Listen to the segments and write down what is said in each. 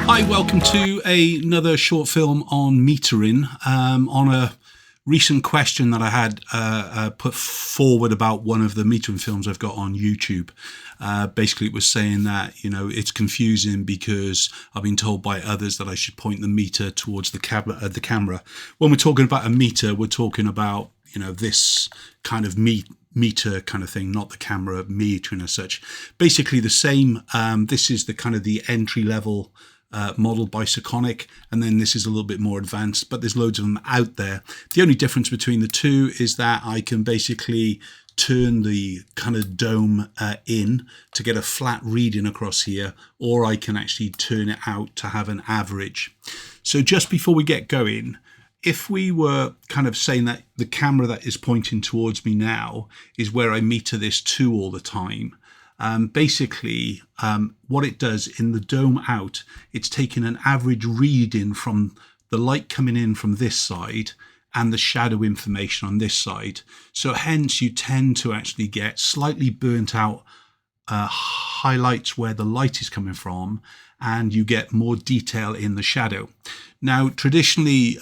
Hi, welcome to another short film on metering. On a recent question that I had put forward about one of the metering films I've got on YouTube. Basically, it was saying that, it's confusing because I've been told by others that I should point the meter towards the camera. When we're talking about a meter, we're talking about, this kind of meter kind of thing, not the camera metering as such. Basically the same. This is the kind of the entry level model by Soconic, and then this is a little bit more advanced, but there's loads of them out there. The only difference between the two is that I can basically turn the kind of dome in to get a flat reading across here, or I can actually turn it out to have an average. So just before we get going, if we were kind of saying that the camera that is pointing towards me now is where I meter this to all the time, basically what it does in the dome out, it's taking an average reading from the light coming in from this side and the shadow information on this side. So hence you tend to actually get slightly burnt out highlights where the light is coming from, and you get more detail in the shadow. Now, traditionally,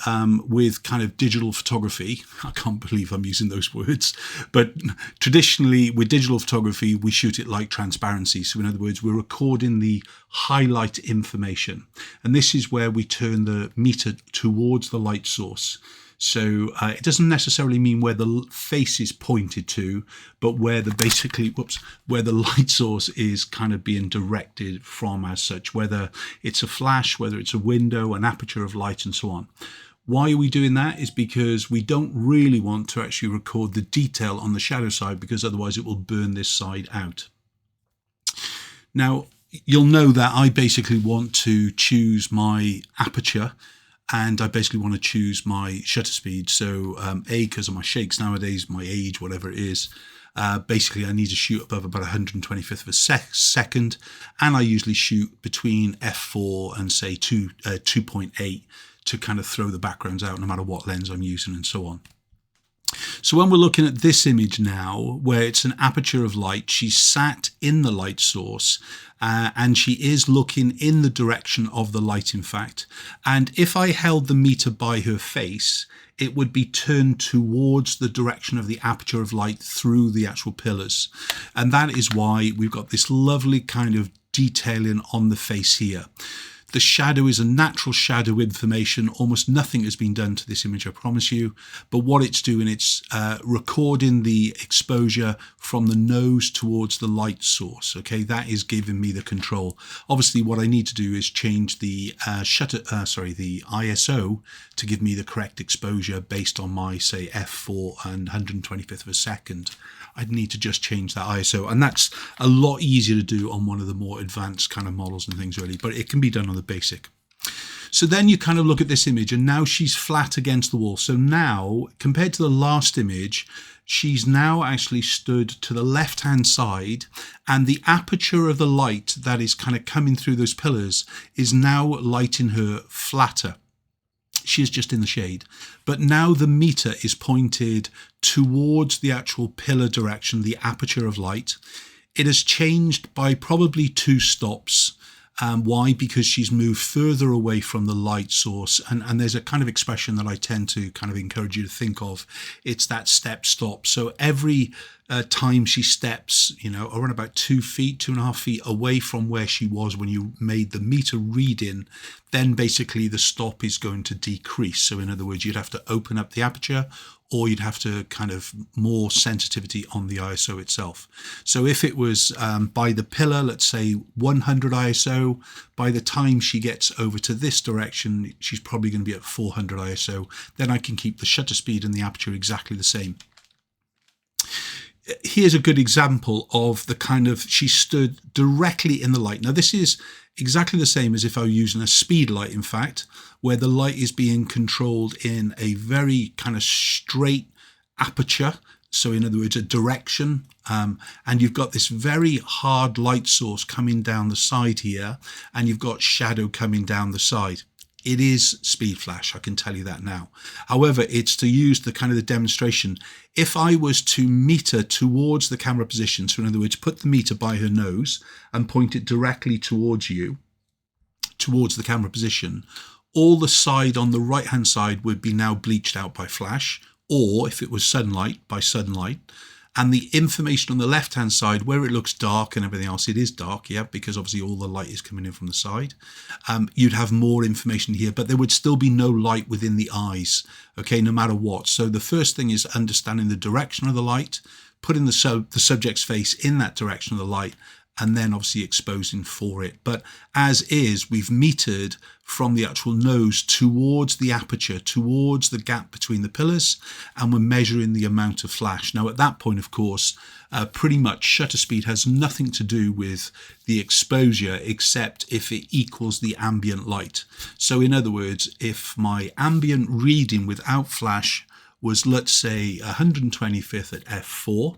with kind of digital photography, I can't believe I'm using those words, but traditionally with digital photography, we shoot it like transparency. So in other words, we're recording the highlight information. And this is where we turn the meter towards the light source. So it doesn't necessarily mean where the face is pointed to, but where where the light source is kind of being directed from as such, whether it's a flash, whether it's a window, an aperture of light, and so on. Why are we doing that? Is because we don't really want to actually record the detail on the shadow side, because otherwise it will burn this side out. Now, you'll know that I basically want to choose my aperture, and I basically want to choose my shutter speed. So because of my shakes nowadays, my age, whatever it is, basically I need to shoot above about 125th of a second, and I usually shoot between f4 and say 2.8 to kind of throw the backgrounds out no matter what lens I'm using and so on. So when we're looking at this image now, where it's an aperture of light, she's sat in the light source and she is looking in the direction of the light, in fact. And if I held the meter by her face, it would be turned towards the direction of the aperture of light through the actual pillars. And that is why we've got this lovely kind of detailing on the face here. The shadow is a natural shadow information. Almost nothing has been done to this image, I promise you. But what it's doing, it's recording the exposure from the nose towards the light source. Okay, that is giving me the control. Obviously, what I need to do is change the the ISO to give me the correct exposure based on my, say, f4 and 125th of a second. I'd need to just change that ISO, and that's a lot easier to do on one of the more advanced kind of models and things, really, but it can be done on the basic. So then you kind of look at this image, and now she's flat against the wall. So now, compared to the last image, she's now actually stood to the left-hand side, and the aperture of the light that is kind of coming through those pillars is now lighting her flatter. She is just in the shade, but now the meter is pointed towards the actual pillar direction, the aperture of light. It has changed by probably 2 stops. Why? Because she's moved further away from the light source, and there's a kind of expression that I tend to kind of encourage you to think of. It's that step stop. So every time she steps, around about 2 feet, 2.5 feet away from where she was when you made the meter reading, then basically the stop is going to decrease. So in other words, you'd have to open up the aperture, or you'd have to kind of more sensitivity on the ISO itself. So if it was by the pillar, let's say 100 ISO, by the time she gets over to this direction, she's probably going to be at 400 ISO. Then I can keep the shutter speed and the aperture exactly the same. Here's a good example of the kind of, she stood directly in the light. Now this is exactly the same as if I were using a speed light, in fact, where the light is being controlled in a very kind of straight aperture. So in other words, a direction, and you've got this very hard light source coming down the side here, and you've got shadow coming down the side. It is speed flash, I can tell you that now. However, it's to use the kind of the demonstration. If I was to meter towards the camera position, so in other words, put the meter by her nose and point it directly towards you, towards the camera position, all the side on the right hand side would be now bleached out by flash, or if it was sunlight, by sunlight. And the information on the left hand side, where it looks dark and everything else, it is dark, yeah, because obviously all the light is coming in from the side. You'd have more information here, but there would still be no light within the eyes, okay, no matter what. So the first thing is understanding the direction of the light, putting the subject's face in that direction of the light, and then obviously exposing for it. But as is, we've metered from the actual nose towards the aperture, towards the gap between the pillars, and we're measuring the amount of flash. Now at that point, of course, pretty much shutter speed has nothing to do with the exposure except if it equals the ambient light. So in other words, if my ambient reading without flash was, let's say, 125th at f4,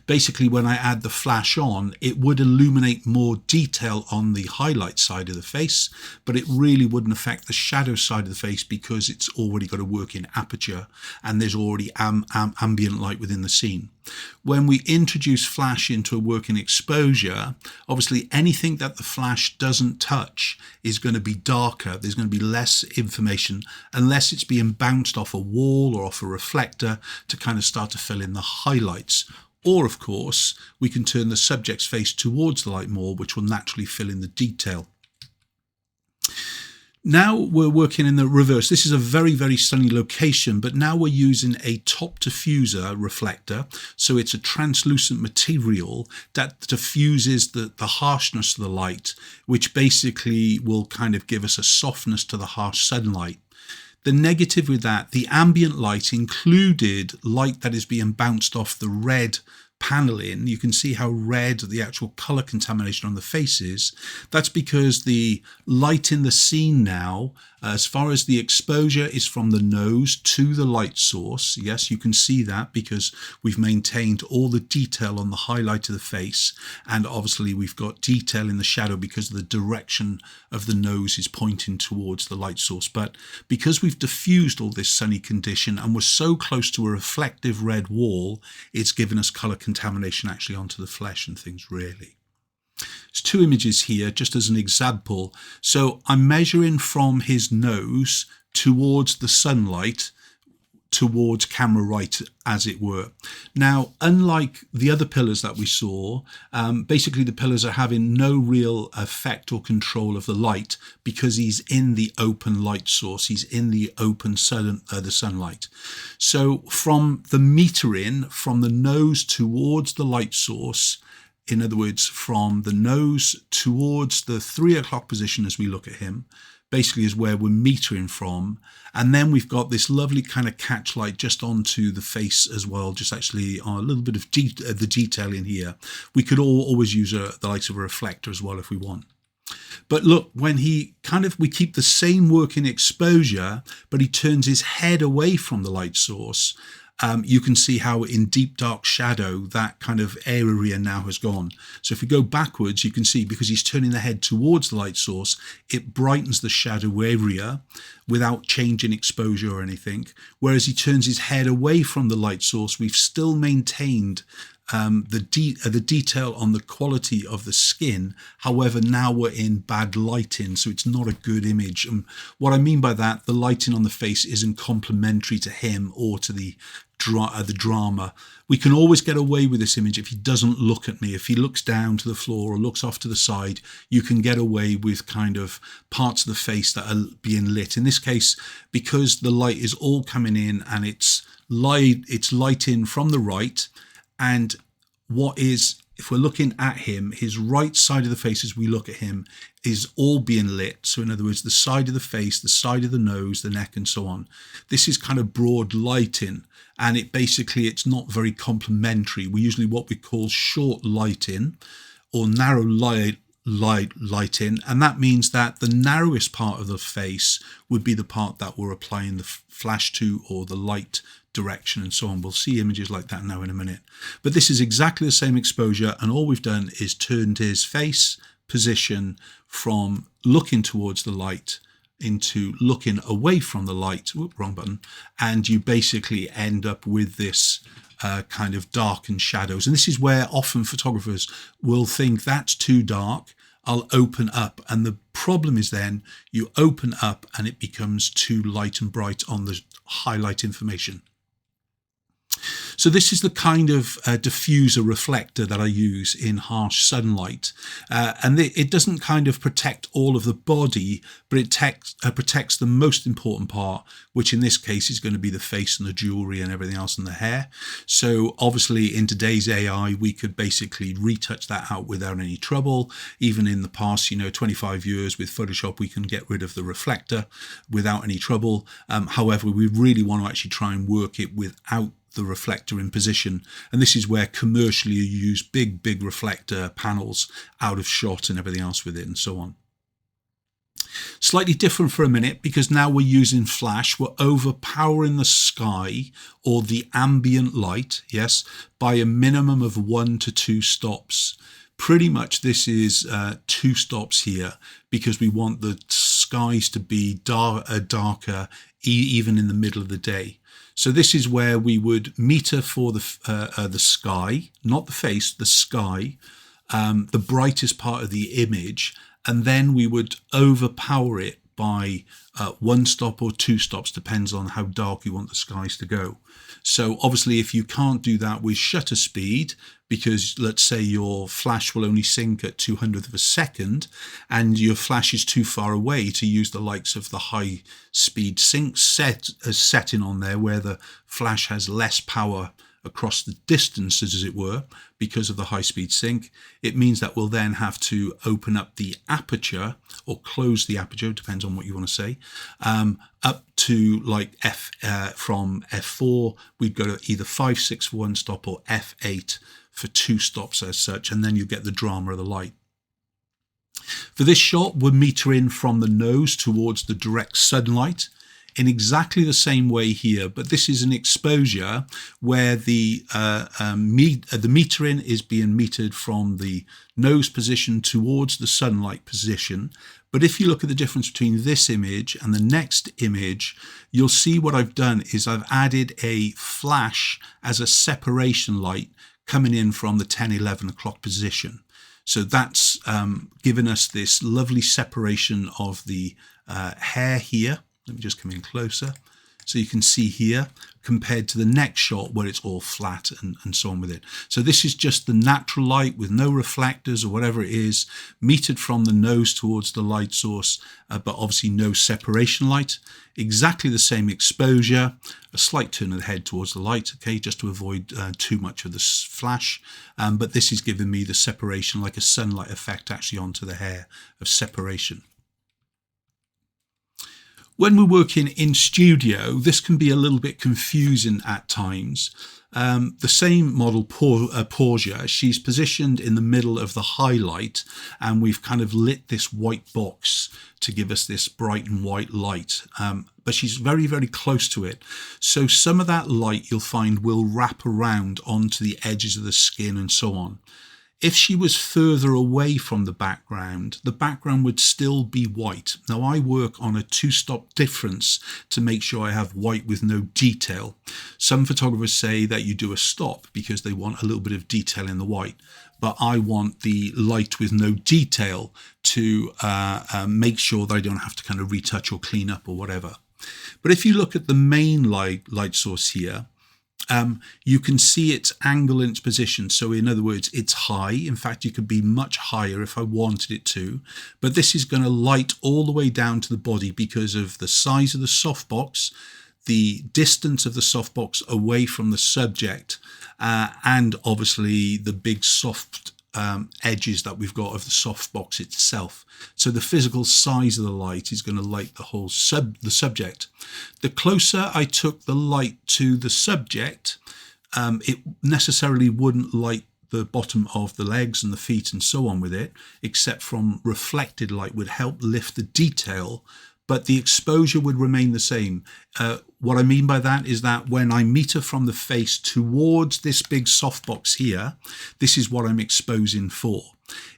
basically when I add the flash on, it would illuminate more detail on the highlight side of the face, but it really wouldn't affect the shadow side of the face because it's already got a working aperture and there's already ambient light within the scene. When we introduce flash into a working exposure, obviously anything that the flash doesn't touch is going to be darker. There's going to be less information unless it's being bounced off a wall or off a reflector to kind of start to fill in the highlights. Or, of course, we can turn the subject's face towards the light more, which will naturally fill in the detail. Now we're working in the reverse. This is a very, very sunny location, but now we're using a top diffuser reflector. So it's a translucent material that diffuses the harshness of the light, which basically will kind of give us a softness to the harsh sunlight. The negative with that, the ambient light included light that is being bounced off the red paneling. You can see how red the actual color contamination on the face is. That's because the light in the scene now, as far as the exposure, is from the nose to the light source. Yes, you can see that because we've maintained all the detail on the highlight of the face, and obviously we've got detail in the shadow because the direction of the nose is pointing towards the light source. But because we've diffused all this sunny condition and we're so close to a reflective red wall, it's given us color contamination actually onto the flesh and things really. There's two images here just as an example. So I'm measuring from his nose towards the sunlight, towards camera right, as it were. Now, unlike the other pillars that we saw, basically the pillars are having no real effect or control of the light because he's in the open light source. He's in the open the sunlight. So from the metering, from the nose towards the light source, in other words, from the nose towards the 3 o'clock position as we look at him, basically is where we're metering from. And then we've got this lovely kind of catch light just onto the face as well, just actually on a little bit of the detail in here. We could always use the likes of a reflector as well if we want. But look, when we keep the same working exposure, but he turns his head away from the light source, you can see how in deep dark shadow that kind of area now has gone. So if we go backwards, you can see because he's turning the head towards the light source, it brightens the shadow area without changing exposure or anything. Whereas he turns his head away from the light source, we've still maintained the detail on the quality of the skin. However, now we're in bad lighting, so it's not a good image. And what I mean by that, the lighting on the face isn't complementary to him or to the drama. We can always get away with this image if he doesn't look at me. If he looks down to the floor or looks off to the side, you can get away with kind of parts of the face that are being lit. In this case, because the light is all coming in and it's lighting from the right, and if we're looking at him, his right side of the face as we look at him is all being lit. So in other words, the side of the face, the side of the nose, the neck, and so on. This is kind of broad lighting, and it's not very complementary. We usually what we call short lighting or narrow lighting, and that means that the narrowest part of the face would be the part that we're applying the flash to or the light direction and so on. We'll see images like that now in a minute. But this is exactly the same exposure, and all we've done is turned his face position from looking towards the light into looking away from the light. Whoop, wrong button. And you basically end up with this kind of darkened shadows. And this is where often photographers will think that's too dark, I'll open up. And the problem is then you open up and it becomes too light and bright on the highlight information. So this is the kind of diffuser reflector that I use in harsh sunlight. And it doesn't kind of protect all of the body, but it protects the most important part, which in this case is going to be the face and the jewelry and everything else in the hair. So obviously in today's AI, we could basically retouch that out without any trouble. Even in the past, 25 years with Photoshop, we can get rid of the reflector without any trouble. However, we really want to actually try and work it without the reflector in position, and this is where commercially you use big reflector panels out of shot and everything else with it and so on. Slightly different for a minute, because now we're using flash. We're overpowering the sky or the ambient light, yes, by a minimum of 1 to 2 stops. Pretty much this is 2 stops here, because we want the skies to be darker even in the middle of the day. So this is where we would meter for the sky, not the face, the sky, the brightest part of the image, and then we would overpower it by 1 stop or 2 stops, depends on how dark you want the skies to go. So obviously if you can't do that with shutter speed, because let's say your flash will only sync at 200th of a second and your flash is too far away to use the likes of the high speed sync setting on there, where the flash has less power across the distances, as it were, because of the high speed sync, it means that we'll then have to open up the aperture or close the aperture, depends on what you want to say, up to like from f4, we'd go to either 5/6 for 1 stop or f8 for 2 stops as such, and then you get the drama of the light. For this shot, we're metering from the nose towards the direct sunlight in exactly the same way here, but this is an exposure where the metering is being metered from the nose position towards the sunlight position. But if you look at the difference between this image and the next image, you'll see what I've done is I've added a flash as a separation light coming in from the 10-11 o'clock position. So that's given us this lovely separation of the hair here. Let me just come in closer. So you can see here, compared to the next shot where it's all flat and so on with it. So this is just the natural light with no reflectors or whatever it is, metered from the nose towards the light source, but obviously no separation light. Exactly the same exposure, a slight turn of the head towards the light, okay, just to avoid too much of the flash. But this is giving me the separation, like a sunlight effect actually onto the hair of separation. When we're working in studio, this can be a little bit confusing at times. The same model, Portia, she's positioned in the middle of the highlight, and we've kind of lit this white box to give us this bright and white light. But she's very close to it. So some of that light you'll find will wrap around onto the edges of the skin and so on. If she was further away from the background would still be white. Now I work on a 2-stop difference to make sure I have white with no detail. Some photographers say that you do a stop because they want a little bit of detail in the white, but I want the light with no detail to make sure that I don't have to kind of retouch or clean up or whatever. But if you look at the main light source here, you can see its angle in its position. So in other words, it's high. In fact, you could be much higher if I wanted it to, but this is going to light all the way down to the body because of the size of the softbox, the distance of the softbox away from the subject, and obviously the big soft edges that we've got of the softbox itself. So the physical size of the light is going to light the whole the subject. The closer I took the light to the subject, it necessarily wouldn't light the bottom of the legs and the feet and so on with it, except from reflected light would help lift the detail, but the exposure would remain the same. What I mean by that is that when I meter from the face towards this big softbox here, this is what I'm exposing for.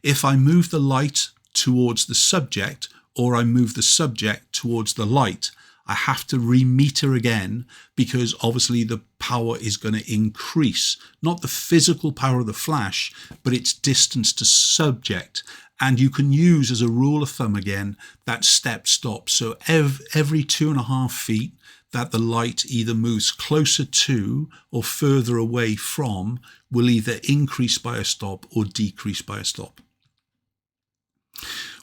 If I move the light towards the subject, or I move the subject towards the light, I have to remeter again, because obviously the power is going to increase, not the physical power of the flash, but its distance to subject. And you can use as a rule of thumb again that step stop. So every 2.5 feet that the light either moves closer to or further away from will either increase by a stop or decrease by a stop.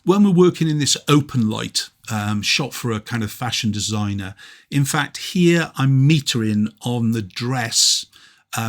When we're working in this open light, shot for a kind of fashion designer, in fact, here I'm metering on the dress,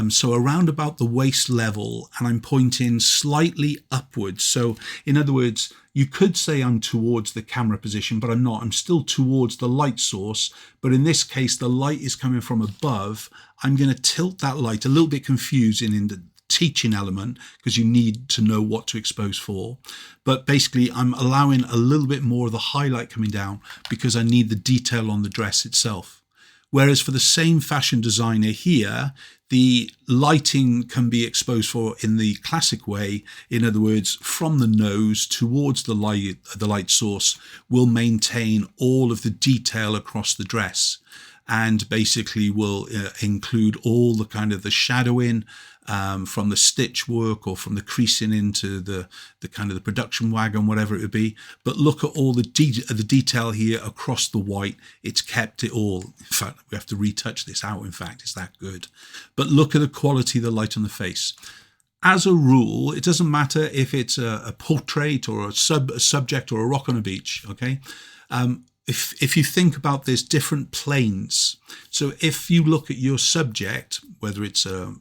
so around about the waist level, and I'm pointing slightly upwards. So in other words, you could say I'm towards the camera position, but I'm not. I'm still towards the light source. But in this case, the light is coming from above. I'm going to tilt that light, a little bit confusing in the teaching element because you need to know what to expose for. But basically, I'm allowing a little bit more of the highlight coming down because I need the detail on the dress itself. Whereas for the same fashion designer here, the lighting can be exposed for in the classic way. In other words, from the nose towards the light source will maintain all of the detail across the dress, and basically will include all the kind of the shadowing from the stitch work or from the creasing into the kind of the production wagon, whatever it would be. But look at all the detail here across the white. It's kept it all. In fact, we have to retouch this out. In fact, it's that good. But look at the quality of the light on the face. As a rule, it doesn't matter if it's a portrait or a subject or a rock on a beach, okay? If you think about there's different planes. So if you look at your subject, whether it's a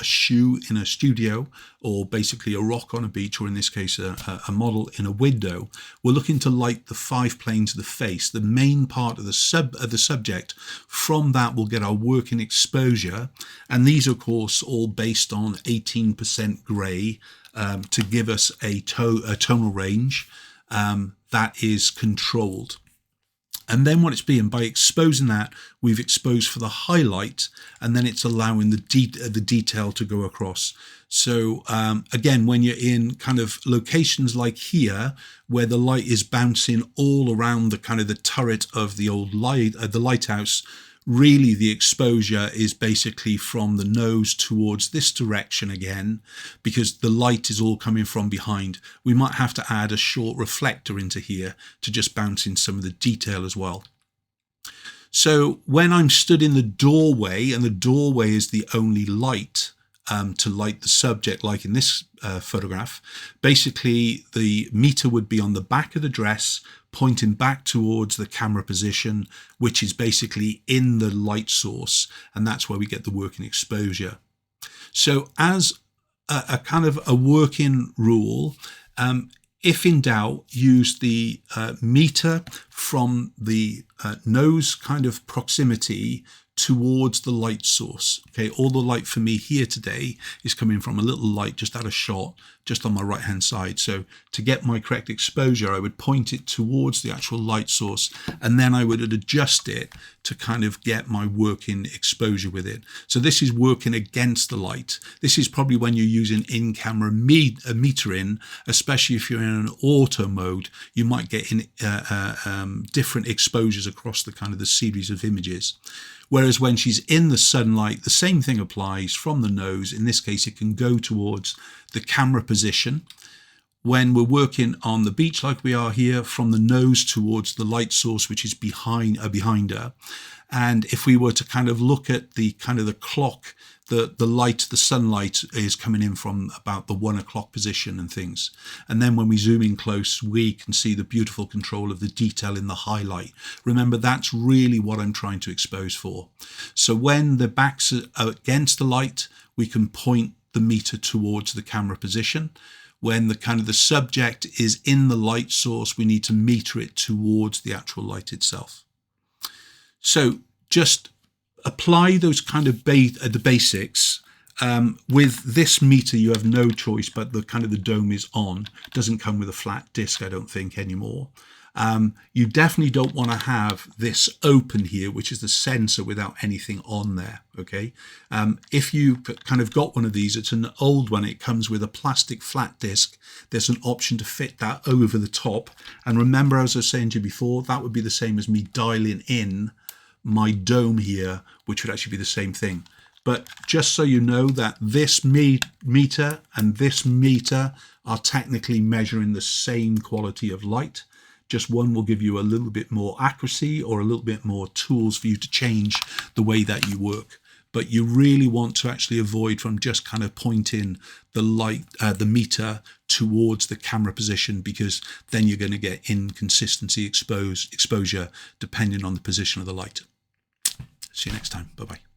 shoe in a studio or basically a rock on a beach, or in this case a model in a window, we're looking to light the 5 planes of the face, the main part of the subject. From that we'll get our working exposure, and these are of course all based on 18% grey to give us a tonal range that is controlled. And then what it's being, by exposing that, we've exposed for the highlight, and then it's allowing the detail to go across. So again, when you're in kind of locations like here, where the light is bouncing all around the kind of the turret of the old the lighthouse, really the exposure is basically from the nose towards this direction again, because the light is all coming from behind. We might have to add a short reflector into here to just bounce in some of the detail as well. So when I'm stood in the doorway, and the doorway is the only light to light the subject, like in this photograph, basically the meter would be on the back of the dress, pointing back towards the camera position, which is basically in the light source, and that's where we get the working exposure. So as a kind of a working rule, if in doubt, use the meter from the nose kind of proximity towards the light source. Okay, all the light for me here today is coming from a little light just out of shot, just on my right hand side. So to get my correct exposure, I would point it towards the actual light source, and then I would adjust it to kind of get my working exposure with it. So this is working against the light. This is probably when you're using in-camera metering, especially if you're in an auto mode, you might get in different exposures across the kind of the series of images. Whereas when she's in the sunlight, the same thing applies from the nose. In this case, it can go towards the camera position. When we're working on the beach like we are here, from the nose towards the light source, which is behind her. And if we were to kind of look at the kind of the clock, the light, the sunlight is coming in from about the 1 o'clock position and things. And then when we zoom in close, we can see the beautiful control of the detail in the highlight. Remember, that's really what I'm trying to expose for. So when the back's against the light, we can point the meter towards the camera position. When the kind of the subject is in the light source, we need to meter it towards the actual light itself. So just apply those kind of the basics. With this meter, you have no choice, but the kind of the dome is on. It doesn't come with a flat disc, I don't think, anymore. You definitely don't want to have this open here, which is the sensor, without anything on there. Okay. If you kind of got one of these, it's an old one. It comes with a plastic flat disc. There's an option to fit that over the top. And remember, as I was saying to you before, that would be the same as me dialing in my dome here, which would actually be the same thing. But just so you know that this meter and this meter are technically measuring the same quality of light. Just one will give you a little bit more accuracy or a little bit more tools for you to change the way that you work. But you really want to actually avoid from just kind of pointing the light, the meter towards the camera position, because then you're going to get inconsistency exposure depending on the position of the light. See you next time. Bye-bye.